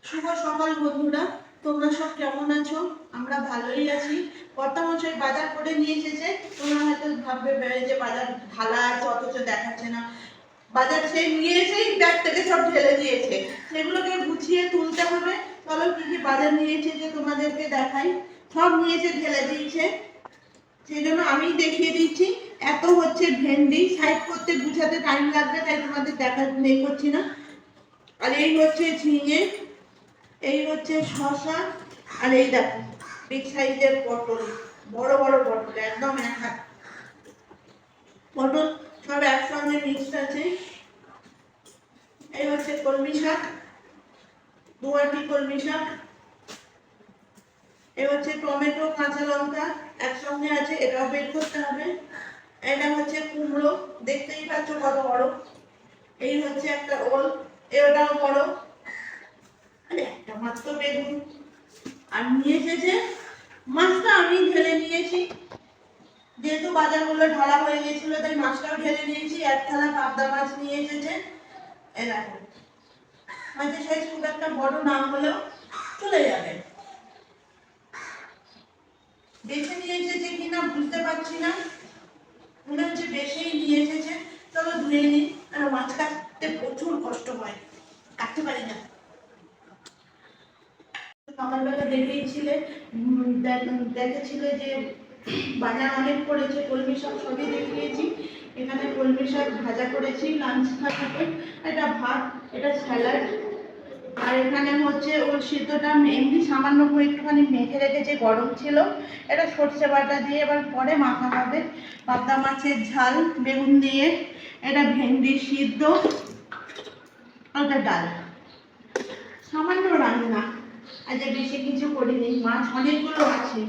শুভ সকাল বন্ধুরা, তোমরা সব কেমন আছো? আমরা ভালোই আছি। কর্তামশাই বাজার করে নিয়ে এসেছে। তোমরা হয়তো ভাববে যে বাজার ঢালা আছে অথচ দেখাচ্ছে না। বাজার সে নিয়ে এসেই ব্যাগ থেকে সব ঢেলে দিয়েছে, সেগুলোকে গুছিয়ে তুলতে হবে। চলো কি কি বাজার নিয়ে এসেছে তোমাদেরকে দেখাই। সব নিয়ে এসে ঢেলে দিয়েছে, সেই জন্য আমি দেখিয়ে দিচ্ছি। এত হচ্ছে ভেন্ডি, সাইড করতে গুছাতে টাইম লাগবে, তাই তোমাদের দেখা নেই করছি না। আর এই হচ্ছে ঝিঙে, এই হচ্ছে শসা, আর এই দেখো বিগ সাইজের পটল, বড় বড় পটল, একদম এক হাত পটল, সব একসঙ্গে মিক্সড আছে। এই হচ্ছে কলমি শাক, দুয়াটি কলমি শাক। এই হচ্ছে টমেটো, কাঁচা লঙ্কা একসঙ্গে আছে, এটাও বের করতে হবে। এটা হচ্ছে কুমড়ো, দেখতেই পাচ্ছ কত বড়। এই হচ্ছে একটা ওল, এটাও বড়। আরে একটা মাত্র বেগুন। আর নিয়ে এসেছে মাছটা, আমি ঢেলে নিয়েছি, যেহেতু বাজারগুলো ঢালা হয়ে গেছিল তাই মাছটাও ঢেলে নিয়েছি। এক থালা পাবদা মাছ নিয়ে এসেছে। এরকম মাছের সাইজ খুব একটা বড় না হলেও চলে যাবে। বেছে নিয়ে এসেছে কিনা বুঝতে পারছি না, মনে হচ্ছে বেশেই নিয়ে এসেছে। চলো ধুয়ে নিই। আর মাছ কাটতে প্রচুর কষ্ট হয়, কাটতে পারি না। সকালবেলা দেখেছিলে, দেখেছিলে যে বাজার অনেক পড়েছে, কলমি শাক সবই দেখিয়েছি। এখানে কলমি শাক ভাজা করেছি লাঞ্চ খাতে, এটা ভাত, এটা স্যালাড। আর এখানে হচ্ছে ওর সিদ্ধটা এমনি সামান্য একটুখানি মেখে রেখেছে, গরম ছিল। এটা সর্ষে বাটা দিয়ে এবার পরে মাখা হবে। পাবদা মাছের ঝাল বেগুন দিয়ে, এটা ভেন্ডি সিদ্ধ, ওটা ডাল, সামান্য রান্না। আজ বেশি কিছু করিনি, মাছ অনেকগুলো আছে।